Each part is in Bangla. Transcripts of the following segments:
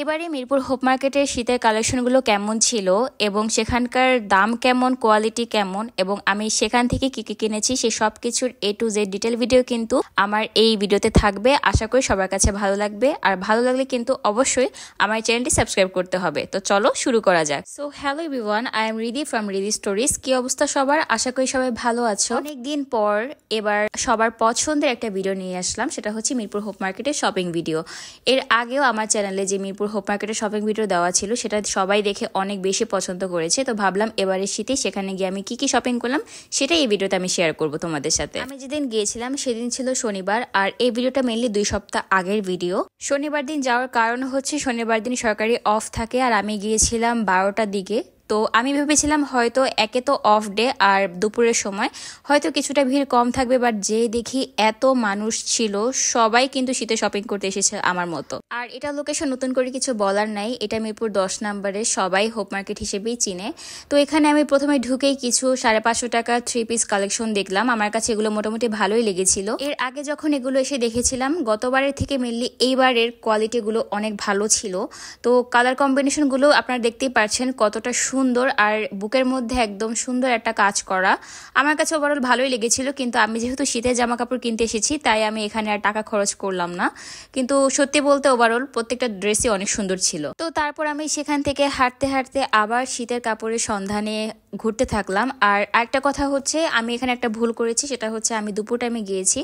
এবারে মিরপুর হোপ মার্কেটের শীতের কালেকশনগুলো কেমন ছিল এবং সেখানকার দাম কেমন, কোয়ালিটি কেমন এবং আমি সেখান থেকে কি কি কিনেছি সে সব কিছুর A to Z detail video কিন্তু আমার এই ভিডিওতে থাকবে। আশা করি সবার কাছে ভালো লাগবে, আর ভালো লাগলে কিন্তু অবশ্যই আমার চ্যানেলটি সাবস্ক্রাইব করতে হবে। তো চলো শুরু করা যাক। So hello everyone, I am Ridhi from Ridhi stories. কি অবস্থা সবার? আশা করি সবাই ভালো আছো। অনেকদিন পর এবার সবার পছন্দের একটা ভিডিও নিয়ে আসলাম, সেটা হচ্ছে মিরপুর হোপ মার্কেটের শপিং ভিডিও। এর আগেও আমার চ্যানেলে যে মিরপুর হোপ মার্কেটের শপিং ভিডিও দেওয়া ছিল সেটা সবাই দেখে অনেক বেশি পছন্দ করেছে। তো ভাবলাম এবারে শীতে সেখানে গিয়ে আমি কি কি শপিং করলাম সেটাই এই ভিডিওতে আমি শেয়ার করব তোমাদের সাথে। আমি যেদিন গিয়েছিলাম সেদিন ছিল শনিবার, আর এই ভিডিওটা মেনলি 2 সপ্তাহ আগের ভিডিও। শনিবার দিন যাওয়ার কারণ হচ্ছে শনিবার দিন সরকারি অফ থাকে, আর আমি গিয়েছিলাম 12টার দিকে। তো আমি ভেবেছিলাম হয়তো একে তো অফ ডে আর দুপুরের সময় হয়তো কিছুটা ভিড় কম থাকবে, বাট যে দেখি এত মানুষ ছিল, সবাই কিন্তু শীতে শপিং করতে এসেছে আমার মতো। আর এটা লোকেশন নতুন করে কিছু বলার নাই, এটা মিরপুর 10 নম্বরে সবাই হোপ মার্কেট হিসেবেই চিনে। তো এখানে আমি প্রথমে ঢুকেই কিছু 550 টাকা 3 পিস কালেকশন দেখলাম। আমার কাছে এগুলো মোটামুটি ভালোই লেগেছিল। এর আগে যখন এগুলো এসে দেখেছিলাম গতবারের থেকে মেনলি এইবারের কোয়ালিটিগুলো অনেক ভালো ছিল। তো কালার কম্বিনেশনগুলো আপনারা দেখতেই পাচ্ছেন কতটা সুন্দর, আর বুকের মধ্যে একদম সুন্দর একটা কাজ করা। আমার কাছে ওভারঅল ভালোই লেগেছিল, কিন্তু আমি যেহেতু শীতের জামা কাপড় কিনতে এসেছি তাই আমি এখানে আর টাকা খরচ করলাম না। কিন্তু সত্যি বলতে ওভারঅল প্রত্যেকটা ড্রেসই অনেক সুন্দর ছিল। তো তারপর আমি সেখান থেকে হাঁটতে হাঁটতে আবার শীতের কাপড়ের সন্ধানে ঘুরতে থাকলাম। আর একটা কথা হচ্ছে, আমি এখানে একটা ভুল করেছি, সেটা হচ্ছে আমি দুপুর টাইমে গিয়েছি।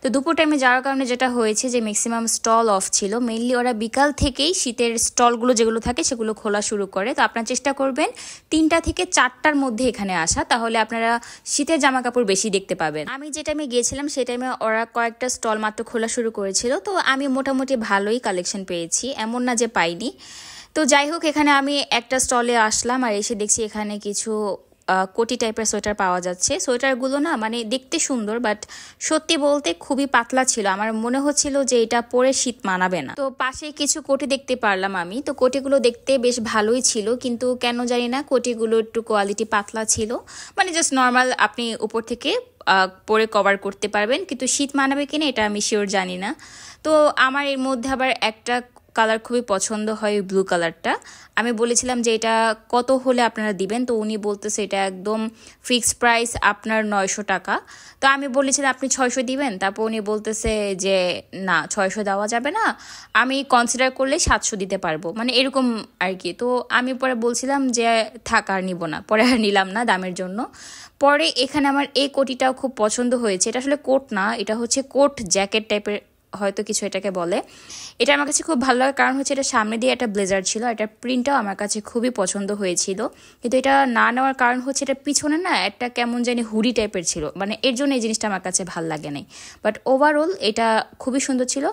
তো দুপুর টাইমে যাওয়ার কারণে যেটা হয়েছে যে ম্যাক্সিমাম স্টল অফ ছিল। মেইনলি ওরা বিকাল থেকেই শীতের স্টলগুলো যেগুলো থাকে সেগুলো খোলা শুরু করে। তো আপনারা চেষ্টা করবেন 3টা থেকে 4টার মধ্যে এখানে আসা, তাহলে আপনারা শীতের জামা কাপড় বেশি দেখতে পাবেন। আমি যে টাইমে গিয়েছিলাম সেই টাইমে ওরা কয়েকটা স্টল মাত্র খোলা শুরু করেছিল। তো আমি মোটামুটি ভালোই কালেকশন পেয়েছি, এমন না যে পাইনি। তো যাই হোক, এখানে আমি একটা স্টলে আসলাম আর এসে দেখছি এখানে কিছু কোটি টাইপের সোয়েটার পাওয়া যাচ্ছে। সোয়েটারগুলো না মানে দেখতে সুন্দর, বাট সত্যি বলতে খুবই পাতলা ছিল। আমার মনে হচ্ছিল যে এটা পরে শীত মানাবে না। তো পাশে কিছু কোটি দেখতে পারলাম আমি। তো কোটিগুলো দেখতে বেশ ভালোই ছিল, কিন্তু কেন জানি না কোটিগুলো একটু কোয়ালিটি পাতলা ছিল। মানে জাস্ট নর্মাল আপনি উপর থেকে পরে কভার করতে পারবেন, কিন্তু শীত মানাবে কিনা এটা আমি শিওর জানি না। তো আমার এর মধ্যে আবার একটা কালার খুবই পছন্দ হয়, ব্লু কালারটা। আমি বলেছিলাম যে এটা কত হলে আপনারা দিবেন, তো উনি বলতেছে এটা একদম ফিক্সড প্রাইস আপনার 900 টাকা। তো আমি বলেছিলাম আপনি 600 দিবেন, তারপর উনি বলতেছে যে না 600 দেওয়া যাবে না, আমি কনসিডার করলে 700 দিতে পারবো, মানে এরকম আর কি। তো আমি পরে বলছিলাম যে থাক আর নিব না, পরে আর নিলাম না দামের জন্য। পরে এখানে আমার এই কোটিটাও খুব পছন্দ হয়েছে। এটা আসলে কোট না, এটা হচ্ছে কোট জ্যাকেট টাইপের হয়তো কিছু এটাকে বলে। এটা আমার কাছে খুব ভালো লাগার কারণ হচ্ছে এটা সামনে দিয়ে একটা ব্লেজার ছিল, এটা প্রিন্টটাও আমার কাছে খুবই পছন্দ হয়েছিল। কিন্তু এটা না নেওয়ার কারণ হচ্ছে এটা পিছনে না একটা কেমন জানি হুডি টাইপের ছিল, মানে এর জন্য এই জিনিসটা আমার কাছে ভালো লাগে নাই। বাট ওভারঅল এটা খুবই সুন্দর ছিল।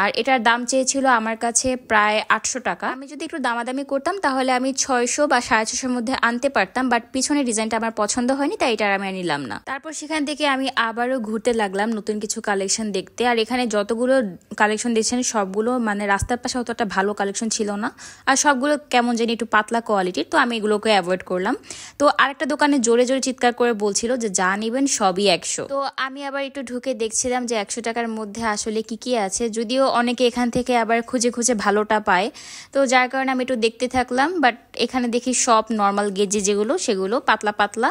আর এটার দাম চেয়েছিল আমার কাছে প্রায় 800 টাকা। আমি যদি একটু দামাদামি করতাম তাহলে আমি 600 বা 650-এর মধ্যে আনতে পারতাম, বাট পিছনের ডিজাইনটা আমার পছন্দ হয়নি, তাই এটা আমি নিলাম না। তারপর সেখান থেকে আমি আবারও ঘুরতে লাগলাম নতুন কিছু কালেকশন দেখতে। আর এখানে যতগুলো কালেকশন দেখছেন সবগুলো মানে রাস্তার পাশে অতটা ভালো কালেকশন ছিল না, আর সবগুলো কেমন জানি একটু পাতলা কোয়ালিটির। তো আমি এগুলোকে অ্যাভয়েড করলাম। তো আরেকটা দোকানে জোরে জোরে চিৎকার করে বলছিল যে যা নিবেন সবই 100। তো আমি আবার একটু ঢুকে দেখছিলাম যে 100 টাকার মধ্যে আসলে কি কি আছে, যদিও অনেকে এখান থেকে আবার খুঁজে খুঁজে ভালোটা পায়। তো যার কারণে আমি একটু দেখতে থাকলাম, বাট এখানে দেখি সব নর্মাল গেজে যেগুলো সেগুলো পাতলা পাতলা।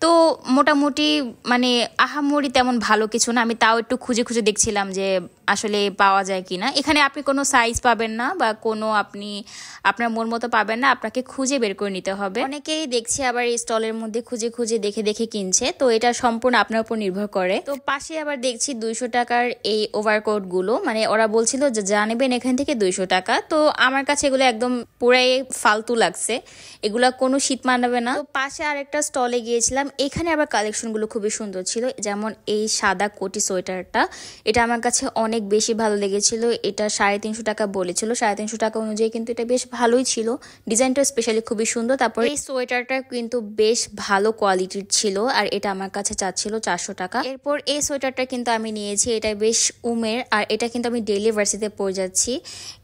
তো মোটামুটি মানে আহামরি তেমন ভালো কিছু না। আমি তাও একটু খুঁজে খুঁজে দেখছিলাম যে আসলে পাওয়া যায় কিনা। এখানে আপনি কোনো সাইজ পাবেন না বা কোনো আপনি আপনার মন মতো পাবেন না, আপনাকে খুঁজে বের করে নিতে হবে। অনেকেই দেখছি আবার এই স্টলের মধ্যে খুঁজে খুঁজে দেখে দেখে কিনছে, তো এটা সম্পূর্ণ আপনার উপর নির্ভর করে। তো পাশে আবার দেখছি 200 টাকার এই ওভারকোট গুলো, মানে ওরা বলছিল যে যা নেবেন এখান থেকে 200 টাকা। তো আমার কাছে এগুলো একদম পুরাই ফালতু লাগছে, এগুলা কোনো শীত মানাবে না। তো পাশে আরেকটা স্টলে গিয়েছিলাম, এখানে আবার কালেকশনগুলো খুবই সুন্দর ছিল। যেমন এই সাদা কোটি সোয়েটারটা, এটা আমার কাছে অনেক বেশি ভালো লেগেছিল। এটা 350 টাকা বলেছিল, 350 টাকা অনুযায়ী কিন্তু এটা বেশ ভালোই ছিল। ডিজাইনটা স্পেশালি খুবই সুন্দর। তারপর এই সোয়েটারটা কিন্তু বেশ ভালো কোয়ালিটির ছিল, আর এটা আমার কাছে চাচ্ছিল 400 টাকা। এরপর এই সোয়েটারটা কিন্তু আমি নিয়েছি, এটা বেশ উমের, আর এটা কিন্তু আমি ডেইলি ভার্সিতে পরে যাচ্ছি।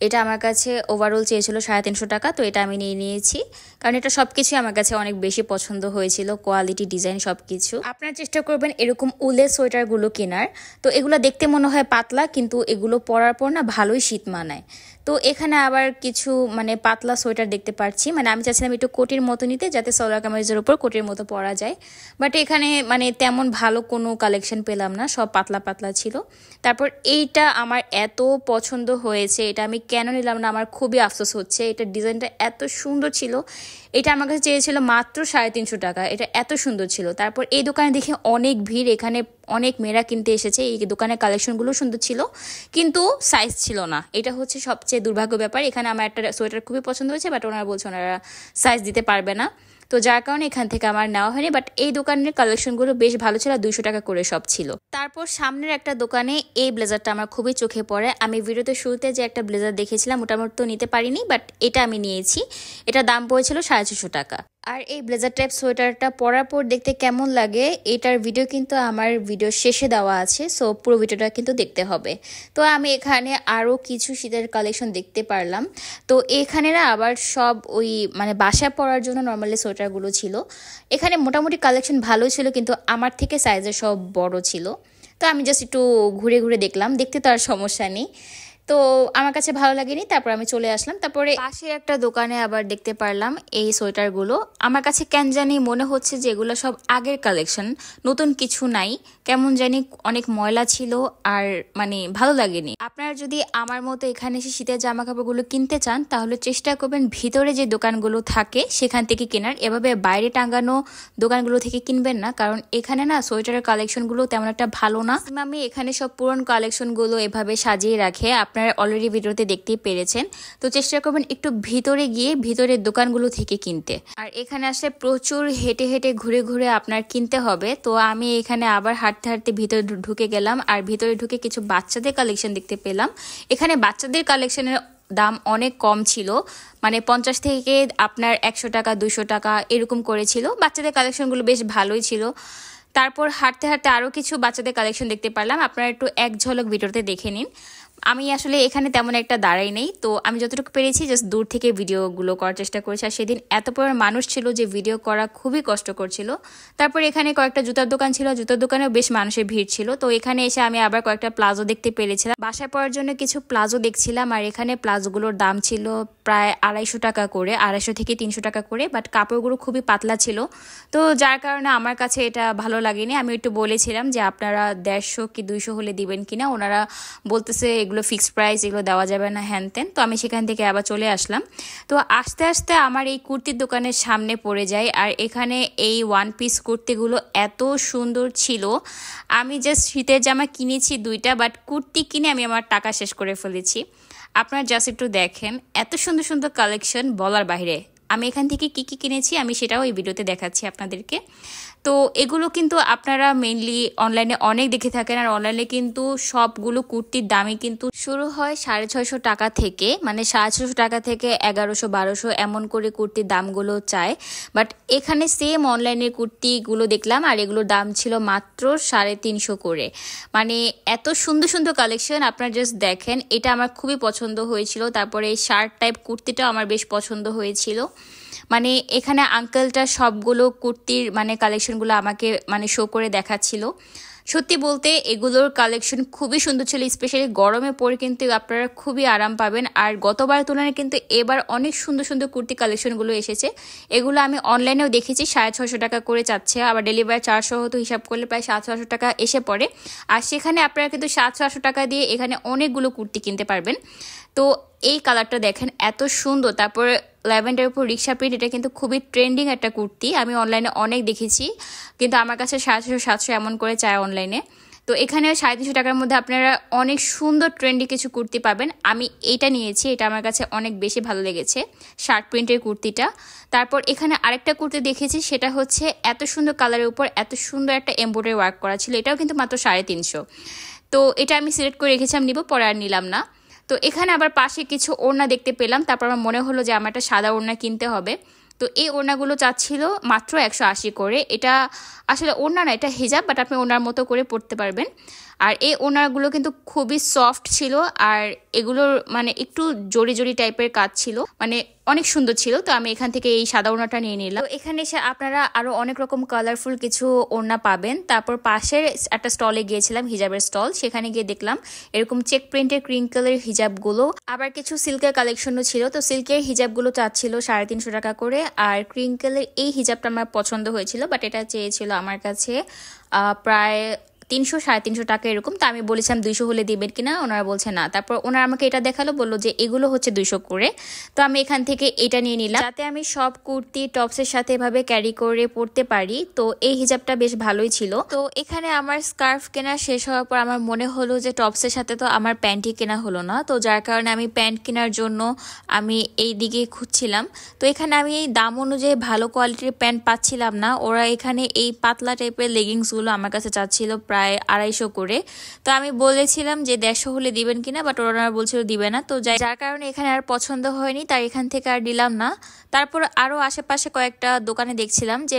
এটা আমার কাছে ওভারঅল চেয়েছিল 350 টাকা, তো এটা আমি নিয়ে নিয়েছি, কারণ এটা সবকিছু আমার কাছে অনেক বেশি পছন্দ হয়েছিল, কোয়ালিটি, ডিজাইন সবকিছু। আপনারা চেষ্টা করবেন এরকম উলের সোয়েটারগুলো কেনার। তো এগুলো দেখতে মনে হয় পাতলা, কিন্তু এগুলো পরার পর না ভালোই শীত মানায়। তো এখানে আবার কিছু মানে পাতলা সোয়েটার দেখতে পাচ্ছি, মানে আমি চাচ্ছিলাম একটু কোটির মতো নিতে, যাতে সালোয়ার কামিজের উপর কোটির মতো পরা যায়। বাট এখানে মানে তেমন ভালো কোনো কালেকশন পেলাম না, সব পাতলা পাতলা ছিল। তারপর এইটা আমার এত পছন্দ হয়েছে, এটা আমি কেন নিলাম না আমার খুবই আফসোস হচ্ছে। এটার ডিজাইনটা এত সুন্দর ছিল, এটা আমার কাছে চেয়েছিল মাত্র 350 টাকা, এটা এত সুন্দর ছিল। তারপর এই দোকানে দেখে অনেক ভিড়, এখানে অনেক মেয়েরা কিনতে এসেছে। এই দোকানের কালেকশনগুলো সুন্দর ছিল কিন্তু সাইজ ছিল না, এটা হচ্ছে সবচেয়ে দুর্ভাগ্য ব্যাপার। এখানে আমার একটা সোয়েটার খুবই পছন্দ হয়েছে, বাট ওনারা বলছে ওনারা সাইজ দিতে পারবে না, তো যার কারণে এখান থেকে আমার নেওয়া হয়নি। বাট এই দোকানের কালেকশনগুলো বেশ ভালো ছিল, 200 টাকা করে সব ছিল। তারপর সামনের একটা দোকানে এই ব্লেজারটা আমার খুবই চোখে পড়ে। আমি ভিডিওতে শুরুতে যে একটা ব্লেজার দেখেছিলাম ওটা আমার তো নিতে পারিনি, বাট এটা আমি নিয়েছি। এটা দাম পড়েছিল 650 টাকা। আর এই ব্লেজার টাইপ সোয়েটারটা পরার পর দেখতে কেমন লাগে এটার ভিডিও কিন্তু আমার ভিডিও শেষে দেওয়া আছে, সো পুরো ভিডিওটা কিন্তু দেখতে হবে। তো আমি এখানে আরও কিছু শীতের কালেকশন দেখতে পারলাম। তো এখানে না আবার সব ওই মানে বাসায় পরার জন্য নর্মালি সোয়েটারগুলো ছিল। এখানে মোটামুটি কালেকশন ভালো ছিল, কিন্তু আমার থেকে সাইজে সব বড় ছিল। তো আমি জাস্ট একটু ঘুরে ঘুরে দেখলাম, দেখতে তো আর সমস্যা নেই। তো আমার কাছে ভালো লাগেনি, তারপর আমি চলে আসলাম। তারপরে পাশের একটা দোকানে আবার দেখতে পারলাম এই সোয়েটারগুলো। আমার কাছে কেন জানি মনে হচ্ছে যে এগুলো সব আগের কালেকশন, নতুন কিছু নাই, কেমন জানি অনেক ময়লা ছিল আর মানে ভালো লাগেনি। আপনারা যদি আমার মতো এখানে এসে শীতের জামা কাপড়গুলো কিনতে চান তাহলে চেষ্টা করবেন ভিতরে যে দোকানগুলো থাকে সেখান থেকে কেনার, এভাবে বাইরে টাঙানো দোকানগুলো থেকে কিনবেন না, কারণ এখানে না সোয়েটারের কালেকশনগুলো তেমন একটা ভালো না। আমি এখানে সব পুরনো কালেকশনগুলো এভাবে সাজিয়ে রাখে, আপনারা অলরেডি ভিডিওতে দেখতেই পেরেছেন। তো চেষ্টা করবেন একটু ভিতরে গিয়ে ভিতরের দোকানগুলো থেকে কিনতে। আর এখানে আসলে প্রচুর হেঁটে হেঁটে ঘুরে ঘুরে আপনার কিনতে হবে। তো আমি এখানে আবার হাঁটতে হাঁটতে ভিতরে ঢুকে গেলাম, আর ভিতরে ঢুকে কিছু বাচ্চাদের কালেকশন দেখতে পেলাম। এখানে বাচ্চাদের কালেকশনের দাম অনেক কম ছিল, মানে 50 থেকে আপনার 100 টাকা 200 টাকা এরকম করেছিল। বাচ্চাদের কালেকশনগুলো বেশ ভালোই ছিল। তারপর হাঁটতে হাঁটতে আরও কিছু বাচ্চাদের কালেকশন দেখতে পারলাম, আপনারা একটু এক ঝলক ভিডিওতে দেখে নিন। আমি আসলে এখানে তেমন একটা দাঁড়াই নেই, তো আমি যতটুকু পেরেছি জাস্ট দূর থেকে ভিডিওগুলো করার চেষ্টা করেছি। আর সেদিন এত পরিমাণ মানুষ ছিল যে ভিডিও করা খুবই কষ্টকর ছিল। তারপর এখানে কয়েকটা জুতার দোকান ছিল, জুতার দোকানেও বেশ মানুষের ভিড় ছিল। তো এখানে এসে আমি আবার কয়েকটা প্লাজো দেখতে পেরেছিলাম, বাসায় পরার জন্য কিছু প্লাজো দেখছিলাম। আর এখানে প্লাজোগুলোর দাম ছিল প্রায় 250 টাকা করে, 250 থেকে 300 টাকা করে, বাট কাপড়গুলো খুবই পাতলা ছিল। তো যার কারণে আমার কাছে এটা ভালো লাগেনি। আমি একটু বলেছিলাম যে আপনারা 150 কি 200 হলে দিবেন কিনা, ওনারা বলতেছে এগুলো ফিক্সড প্রাইস, এগুলো দেওয়া যাবে না, হ্যান তেন। তো আমি সেখান থেকে আবার চলে আসলাম। তো আস্তে আস্তে আমার এই কুর্তির দোকানের সামনে পড়ে যায়, আর এখানে এই ওয়ান পিস কুর্তিগুলো এত সুন্দর ছিল। আমি জাস্ট শীতের জামা কিনেছি 2টা, বাট কুর্তি কিনে আমি আমার টাকা শেষ করে ফেলেছি। আপনারা জাস্ট একটু দেখেন, এত সুন্দর সুন্দর কালেকশন বলার বাইরে। আমি এখান থেকে কি কি কিনেছি আমি সেটাও এই ভিডিওতে দেখাচ্ছি আপনাদেরকে। তো এগুলো কিন্তু আপনারা মেইনলি অনলাইনে অনেক দেখে থাকেন, আর অনলাইনে কিন্তু সবগুলো কুর্তির দামই কিন্তু শুরু হয় 650 টাকা থেকে, মানে 650 টাকা থেকে 1100 1200 এমন করে কুর্তির দামগুলো চায়। বাট এখানে সেম অনলাইনের কুর্তিগুলো দেখলাম, আর এগুলোর দাম ছিল মাত্র 350 করে। মানে এত সুন্দর সুন্দর কালেকশন, আপনারা জাস্ট দেখেন। এটা আমার খুবই পছন্দ হয়েছিল। তারপরে এই শার্ট টাইপ কুর্তিটাও আমার বেশ পছন্দ হয়েছিল। মানে এখানে আঙ্কেলটা সবগুলো কুর্তির মানে কালেকশনগুলো আমাকে মানে শো করে দেখাচ্ছিল। সত্যি বলতে এগুলোর কালেকশন খুবই সুন্দর ছিল, স্পেশালি গরমে পরে কিন্তু আপনারা খুবই আরাম পাবেন। আর গতবার তুলনায় কিন্তু এবার অনেক সুন্দর সুন্দর কুর্তি কালেকশনগুলো এসেছে। এগুলো আমি অনলাইনেও দেখেছি 650 টাকা করে চাচ্ছে, আবার ডেলিভারি 400 হতো, হিসাব করলে প্রায় 700 টাকা এসে পড়ে। আর সেখানে আপনারা কিন্তু 700 টাকা দিয়ে এখানে অনেকগুলো কুর্তি কিনতে পারবেন। তো এই কালারটা দেখেন এত সুন্দর। তারপরে ল্যাভেন্ডারের উপর রিক্সা প্রিন্ট, এটা কিন্তু খুবই ট্রেন্ডিং একটা কুর্তি, আমি অনলাইনে অনেক দেখেছি, কিন্তু আমার কাছে 700 700 এমন করে চায় অনলাইনে। তো এখানে 350 টাকার মধ্যে আপনারা অনেক সুন্দর ট্রেন্ডি কিছু কুর্তি পাবেন। আমি এইটা নিয়েছি, এটা আমার কাছে অনেক বেশি ভালো লেগেছে, শার্ট প্রিন্টের কুর্তিটা। তারপর এখানে আরেকটা কুর্তি দেখেছি, সেটা হচ্ছে এত সুন্দর কালারের উপর এত সুন্দর একটা এমব্রয়ডারি ওয়ার্ক করা ছিল, এটাও কিন্তু মাত্র 350। তো এটা আমি সিলেক্ট করে রেখেছিলাম, নিব, পরে আর নিলাম না। তো এখানে আবার পাশে কিছু ওড়না দেখতে পেলাম, তারপর আমার মনে হলো যে আমার একটা সাদা ওড়না কিনতে হবে। তো এই ওড়নাগুলো চাচ্ছিল মাত্র 180 করে। এটা আসলে ওড়না না, এটা হিজাব, বাট আপনি ওড়নার মতো করে পরতে পারবেন। আর এই ওড়নাগুলো কিন্তু খুবই সফট ছিল, আর এগুলোর মানে একটু জড়ি জড়ি টাইপের কাজ ছিল, মানে অনেক সুন্দর ছিল। তো আমি এখান থেকে এই সাদা ওড়নাটা নিয়ে নিলাম। তো এখানে এসে আপনারা আরো অনেক রকম কালারফুল কিছু ওড়না পাবেন। তারপর পাশের একটা স্টলে গিয়েছিলাম, হিজাবের স্টল, সেখানে গিয়ে দেখলাম এরকম চেক প্রিন্টের ক্রিঙ্কলের হিজাবগুলো, আবার কিছু সিল্কের কালেকশনও ছিল। তো সিল্কের হিজাবগুলো চাচ্ছিল 350 টাকা করে, আর ক্রিঙ্কলের এই হিজাবটা আমার পছন্দ হয়েছিল, বাট এটা চেয়েছিল আমার কাছে প্রায় 300-350 টাকা এরকম। তো আমি বলেছিলাম 200 হলে দিবেন কিনা, ওনারা বলছে না। তারপর ওনারা আমাকে এটা দেখালো, বললো যে এগুলো হচ্ছে 200 করে। তো আমি এখান থেকে এটা নিয়ে নিলাম, যাতে আমি সব কুর্তি টপসের সাথে এভাবে ক্যারি করে পরতে পারি। তো এই হিজাবটা বেশ ভালোই ছিল। তো এখানে আমার স্কার্ফ কেনা শেষ হওয়ার পর আমার মনে হলো যে টপসের সাথে তো আমার প্যান্টই কেনা হলো না, তো যার কারণে আমি প্যান্ট কেনার জন্য আমি এই দিকে খুঁজছিলাম। তো এখানে আমি দাম অনুযায়ী ভালো কোয়ালিটির প্যান্ট পাচ্ছিলাম না। ওরা এখানে এই পাতলা টাইপের লেগিংসগুলো আমার কাছে চাচ্ছিল প্রায় 250 করে। তো আমি বলেছিলাম যে 150 হলে দিবেন কিনা, বাট ওনারা বলছিল দিবে না। তো যার কারণে এখানে আর পছন্দ হয়নি, তাই এখান থেকে আর নিলাম না। তারপর আরও আশেপাশে কয়েকটা দোকানে দেখছিলাম যে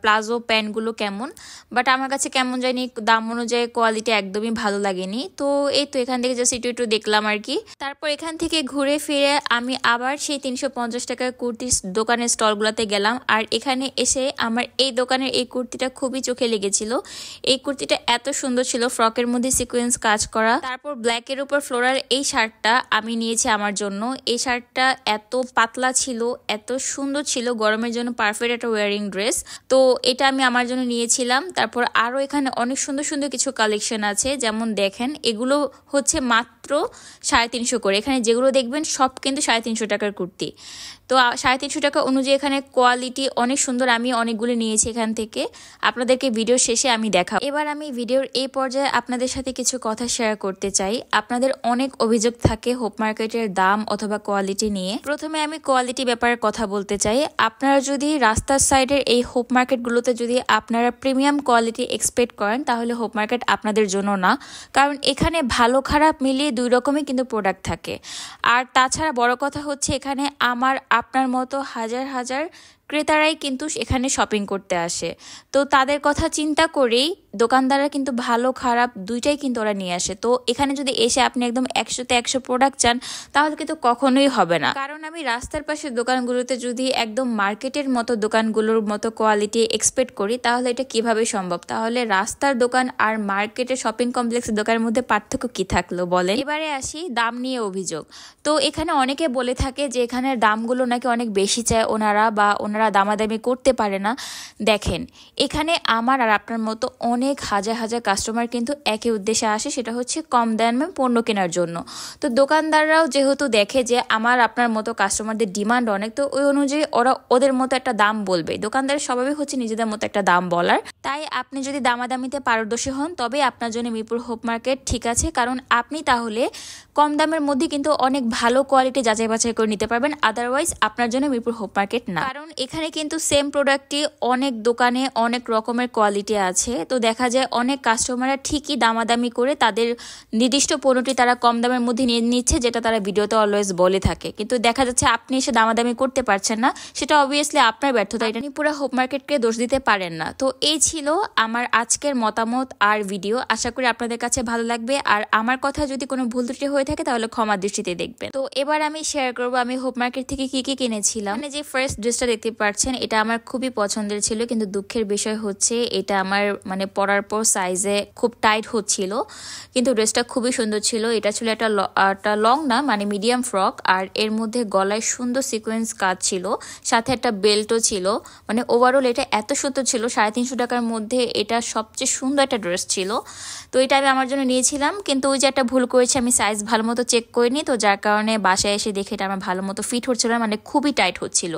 প্লাজো প্যান্টগুলো কেমন, বাট আমার কাছে কেমন জানি দাম অনুযায়ী কোয়ালিটি একদমই ভালো লাগেনি। তো এই তো এখান থেকে জাস্ট একটু দেখলাম আর কি। তারপর এখান থেকে ঘুরে ফিরে আমি আবার সেই 350 টাকার কুর্তির দোকানের স্টলগুলোতে গেলাম, আর এখানে এসে আমার এই দোকানের এই কুর্তিটা খুবই চোখে লেগেছিল। এই কুর্তিটা এত সুন্দর ছিল, ফ্রকের মধ্যে সিকোয়েন্স কাজ করা, তারপর ব্ল্যাকের উপর ফ্লোরাল এই শার্টটা আমি নিয়েছি আমার জন্য। এই শার্টটা এত পাতলা ছিল, এত সুন্দর ছিল, গরমের জন্য পারফেক্ট একটা ওয়ারিং ড্রেস। তো এটা আমি আমার জন্য নিয়েছিলাম। তারপর আরও এখানে অনেক সুন্দর সুন্দর কিছু কালেকশন আছে, যেমন দেখেন এগুলো হচ্ছে মাত্র 350 করে। এখানে যেগুলো দেখবেন সব কিন্তু 350 টাকার কুর্তি। তো 350 টাকা অনুযায়ী এখানে কোয়ালিটি অনেক সুন্দর। আমি অনেকগুলো নিয়েছি এখান থেকে, আপনাদেরকে ভিডিও শেষে আমি দেখাবো। এবার আমি ভিডিওর এই পর্যায়ে আপনাদের সাথে কিছু কথা শেয়ার করতে চাই। আপনাদের অনেক অভিযোগ থাকে হোপ মার্কেটের দাম অথবা কোয়ালিটি নিয়ে। প্রথমে আমি কোয়ালিটি ব্যাপারে কথা বলতে চাই। আপনারা যদি রাস্তার সাইডের এই হোপ মার্কেটগুলোতে যদি আপনারা প্রিমিয়াম কোয়ালিটি এক্সপেক্ট করেন, তাহলে হোপ মার্কেট আপনাদের জন্য না। কারণ এখানে ভালো খারাপ মিলিয়ে 2 রকমই কিন্তু প্রোডাক্ট থাকে। আর তাছাড়া বড় কথা হচ্ছে এখানে আমার আপনার মতো হাজার হাজার ক্রেতারাই কিন্তু এখানে শপিং করতে আসে। তো তাদের কথা চিন্তা করেই দোকানদাররা কিন্তু ভালো খারাপ দুইটাই কিন্তু ওরা নিয়ে আসে। তো এখানে যদি এসে আপনি একদম 100তে 100 প্রোডাক্ট চান, তাহলে কিন্তু কখনোই হবে না। কারণ আমি রাস্তার পাশের দোকানগুলোতে যদি একদম মার্কেটের মতো দোকানগুলোর মতো কোয়ালিটি এক্সপেক্ট করি, তাহলে এটা কিভাবে সম্ভব? তাহলে রাস্তার দোকান আর মার্কেটের শপিং কমপ্লেক্সের দোকানের মধ্যে পার্থক্য কি থাকলো বলেন? এবারে আসি দাম নিয়ে অভিযোগ। তো এখানে অনেকে বলে থাকে যে এখানের দামগুলো নাকি অনেক বেশি চায় ওনারা, বা ওনারা দামাদামি করতে পারে না। দেখেন এখানে আমার আর আপনার মতো অনেক হাজার হাজার কাস্টমার কিন্তু একই উদ্দেশ্যে আসে, সেটা হচ্ছে কম দামে পণ্য কেনার জন্য। তো দোকানদাররাও যেহেতু দেখে যে আমার আপনার মতো কাস্টমারদের ডিমান্ড অনেক, তো ওই অনুযায়ী ওরা ওদের মতো একটা দাম বলবে। দোকানদারের স্বভাবই হচ্ছে নিজেদের মতো একটা দাম বলার। তাই আপনি যদি দামাদামিতে পারদর্শী হন, তবে আপনার জন্য মিরপুর হোপ মার্কেট ঠিক আছে। কারণ আপনি তাহলে কম দামের মধ্যে কিন্তু অনেক ভালো কোয়ালিটি যাচাই বাছাই করে নিতে পারবেন। আদারওয়াইজ আপনার জন্য মিরপুর হোপ মার্কেট না। কারণ এখানে কিন্তু সেম প্রোডাক্টটি অনেক দোকানে অনেক রকমের কোয়ালিটি আছে। তো দেখা যায় অনেক কাস্টমাররা ঠিকই দামাদামি করে তাদের নির্দিষ্ট পণ্যটি তারা কম দামের মধ্যে নিয়ে নিচ্ছে, যেটা তারা ভিডিওতে অলওয়েজ বলে থাকে। কিন্তু দেখা যাচ্ছে আপনি এসে দামাদামি করতে পারছেন না, সেটা অবভিয়াসলি আপনার ব্যর্থতা। এটা নিয়ে পুরো হোপ মার্কেটকে দোষ দিতে পারেন না। তো এই ছিল আমার আজকের মতামত আর ভিডিও। আশা করি আপনাদের কাছে ভালো লাগবে। আর আমার কথা যদি কোনো ভুল ত্রুটি হয়ে থাকে তাহলে ক্ষমা দৃষ্টিতে দেখবেন। তো এবার আমি শেয়ার করবো আমি হোপ মার্কেট থেকে কি কি কিনেছিলাম। মানে যে ফার্স্ট ড্রেসটা দেখতে পাচ্ছেন, এটা আমার খুবই পছন্দের ছিল, কিন্তু দুঃখের বিষয় হচ্ছে এটা আমার মানে পরার পর সাইজে খুব টাইট হচ্ছিল। কিন্তু ড্রেসটা খুবই সুন্দর ছিল। এটা ছিল একটা লং না, মানে মিডিয়াম ফ্রক, আর এর মধ্যে গলায় সুন্দর সিকোয়েন্স কাজ ছিল, সাথে একটা বেল্টও ছিল। মানে ওভারঅল এটা এত সুন্দর ছিল। 350 টাকার মধ্যে এটা সবচেয়ে সুন্দর একটা ড্রেস ছিল। তো এটা আমি আমার জন্য নিয়েছিলাম, কিন্তু ওই যে একটা ভুল করেছি, আমি সাইজ ভালো মতো চেক করিনি। তো যার কারণে বাসায় এসে দেখে এটা আমার ভালো মতো ফিট হচ্ছিল, মানে খুবই টাইট হচ্ছিল।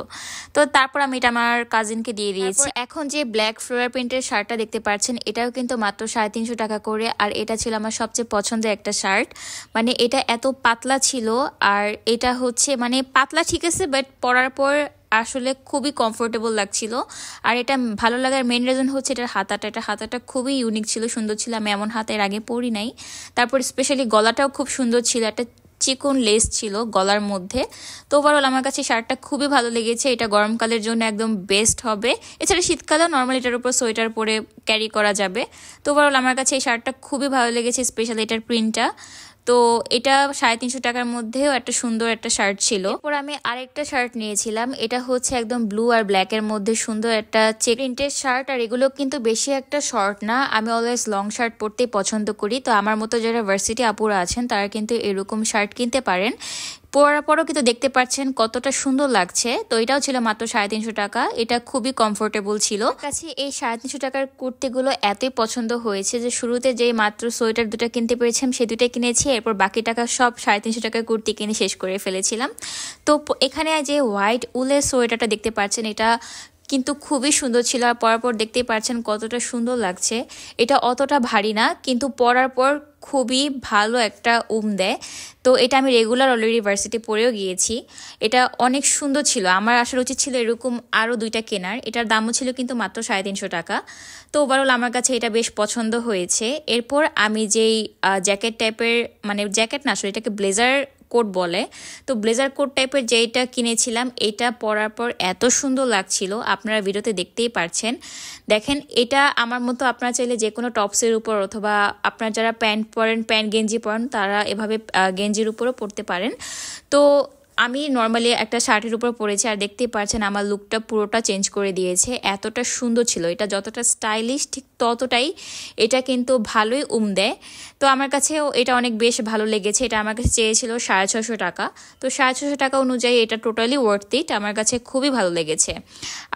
তো তারপর আমি এটা আমার কাজিনকে দিয়ে দিয়েছি। এখন যে ব্ল্যাক ফ্লোরাল প্রিন্টের শার্টটা দেখতে পাচ্ছেন, এটাও কিন্তু মাত্র 350 টাকা করে। আর এটা ছিল আমার সবচেয়ে পছন্দের একটা শার্ট। মানে এটা এত পাতলা ছিল, আর এটা হচ্ছে মানে পাতলা ঠিক আছে, বাট পরার পর আসলে খুবই কমফোর্টেবল লাগছিল। আর এটা ভালো লাগার মেন রিজন হচ্ছে এটার হাতাটা খুবই ইউনিক ছিল, সুন্দর ছিল। আমি এমন হাতা এর আগে পরি নাই। তারপর স্পেশালি গলাটাও খুব সুন্দর ছিল, একটা চিকন লেস ছিল গলার মধ্যে। তো ওভারঅল আমার কাছে শার্টটা খুবই ভালো লেগেছে। এটা গরমকালের জন্য একদম বেস্ট হবে। এছাড়া শীতকালেও নর্মালি এটার উপর সোয়েটার পরে ক্যারি করা যাবে। তো ওভারঅল আমার কাছে এই শার্টটা খুবই ভালো লেগেছে, স্পেশালি এটার প্রিন্টটা। তো এটা 350 টাকার মধ্যেও একটা সুন্দর একটা শার্ট ছিল। এরপর আমি আরেকটা শার্ট নিয়েছিলাম, এটা হচ্ছে একদম ব্লু আর ব্ল্যাকের মধ্যে সুন্দর একটা চেক প্রিন্টের শার্ট। আর এগুলো কিন্তু বেশি একটা শর্ট না, আমি অলওয়েজ লং শার্ট পরতেই পছন্দ করি। তো আমার মতো যারা ভার্সিটি আপুরা আছেন তারা কিন্তু এরকম শার্ট কিনতে পারেন। পরার পরও কিন্তু দেখতে পাচ্ছেন কতটা সুন্দর লাগছে। তো এটাও ছিল মাত্র 350 টাকা। এটা খুবই কমফোর্টেবল ছিল। কাছে এই 350 টাকার কুর্তিগুলো এতই পছন্দ হয়েছে যে শুরুতে যে মাত্র সোয়েটার দুটো কিনতে পেরেছিলাম সে দুটো কিনেছি, এরপর বাকি টাকা সব 350 টাকার কুর্তি কিনে শেষ করে ফেলেছিলাম। তো এখানে যে হোয়াইট উলের সোয়েটারটা দেখতে পাচ্ছেন এটা কিন্তু খুবই সুন্দর ছিল। আর পরার পর দেখতেই পাচ্ছেন কতটা সুন্দর লাগছে। এটা অতটা ভারী না, কিন্তু পরার পর খুবই ভালো একটা দেয়। তো এটা আমি রেগুলার অলরেডি ভার্সিটি পরেও গিয়েছি। এটা অনেক সুন্দর ছিল। আমার আসার উচিত ছিল এরকম আরও দুইটা কেনার। এটার দামও ছিল কিন্তু মাত্র 350 টাকা। তো ওভারঅল আমার কাছে এটা বেশ পছন্দ হয়েছে। এরপর আমি যেই জ্যাকেট টাইপের, মানে জ্যাকেট না আসলে এটাকে ব্লেজার কোট বলে, তো ব্লেজার কোট টাইপের যেটা কিনেছিলাম এটা পরার পর এত সুন্দর লাগছিল, আপনারা ভিডিওতে দেখতেই পারছেন। দেখেন এটা আমার মতো আপনারা চাইলে যে কোনো টপসের উপর অথবা আপনারা যারা প্যান্ট পরেন, প্যান্ট গেঞ্জি পরেন তারা এভাবে গেঞ্জির উপরও পরতে পারেন। তো আমি নর্মালি একটা শার্টের উপর পরেছি আর দেখতেই পাচ্ছেন আমার লুকটা পুরোটা চেঞ্জ করে দিয়েছে। এতটা সুন্দর ছিল এটা, যতটা স্টাইলিশ ঠিক ততটাই এটা কিন্তু ভালোই দেয়। তো আমার কাছেও এটা অনেক বেশ ভালো লেগেছে। এটা আমার কাছে চেয়েছিল 650 টাকা। তো 650 টাকা অনুযায়ী এটা টোটালি ওয়ার্থ ইট, আমার কাছে খুবই ভালো লেগেছে।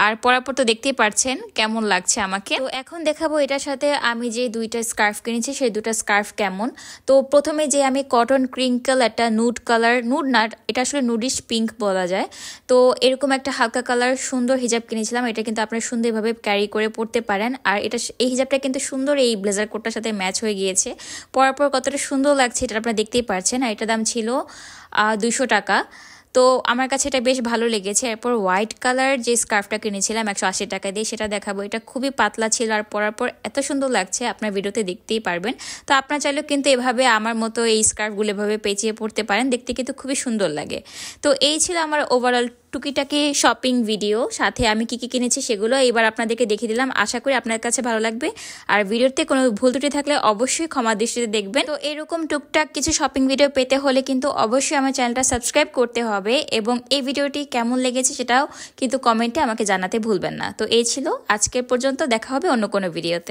আর পরার পর তো দেখতেই পাচ্ছেন কেমন লাগছে আমাকে। তো এখন দেখাবো এটার সাথে আমি যে দুইটা স্কার্ফ কিনেছি সেই দুটা স্কার্ফ কেমন। তো প্রথমে যে আমি কটন ক্রিঙ্কল একটা নুড কালার, নুড না এটা আসলে নুডিশ পিঙ্ক বলা যায়, তো এরকম একটা হালকা কালার সুন্দর হিজাব কিনেছিলাম। এটা কিন্তু আপনারা সুন্দরভাবে ক্যারি করে পরতে পারেন। আর এই হিজাবটা কিন্তু সুন্দর এই ব্লেজার কোটটার সাথে ম্যাচ হয়ে গিয়েছে। পরার পর কতটা সুন্দর লাগছে এটা আপনারা দেখতেই পারছেন। আর এটার দাম ছিল 200 টাকা। তো আমার কাছে এটা বেশ ভালো লেগেছে। এরপর হোয়াইট কালার যে স্কার্ফটা কিনেছিলাম 180 টাকা দিয়ে, সেটা দেখাবো। এটা খুবই পাতলা ছিল আর পরার পর এত সুন্দর লাগছে আপনার ভিডিওতে দেখতেই পারবেন। তো আপনারা চাইলেও কিন্তু এভাবে আমার মতো এই স্কার্ফগুলো এভাবে পেঁচিয়ে পরতে পারেন, দেখতে কিন্তু খুবই সুন্দর লাগে। তো এই ছিল আমার ওভারঅল টুকিটাকি শপিং ভিডিও, সাথে আমি কি কি কিনেছি সেগুলো এবার আপনাদেরকে দেখিয়ে দিলাম। আশা করি আপনার কাছে ভালো লাগবে। আর ভিডিওতে কোনো ভুল ত্রুটি থাকলে অবশ্যই ক্ষমা দৃষ্টিতে দেখবেন। তো এরকম টুকটাক কিছু শপিং ভিডিও পেতে হলে কিন্তু অবশ্যই আমার চ্যানেলটা সাবস্ক্রাইব করতে হবে এবং এই ভিডিওটি কেমন লেগেছে সেটাও কিন্তু কমেন্টে আমাকে জানাতে ভুলবেন না। তো এই ছিল আজকের পর্যন্ত, দেখা হবে অন্য কোনো ভিডিওতে।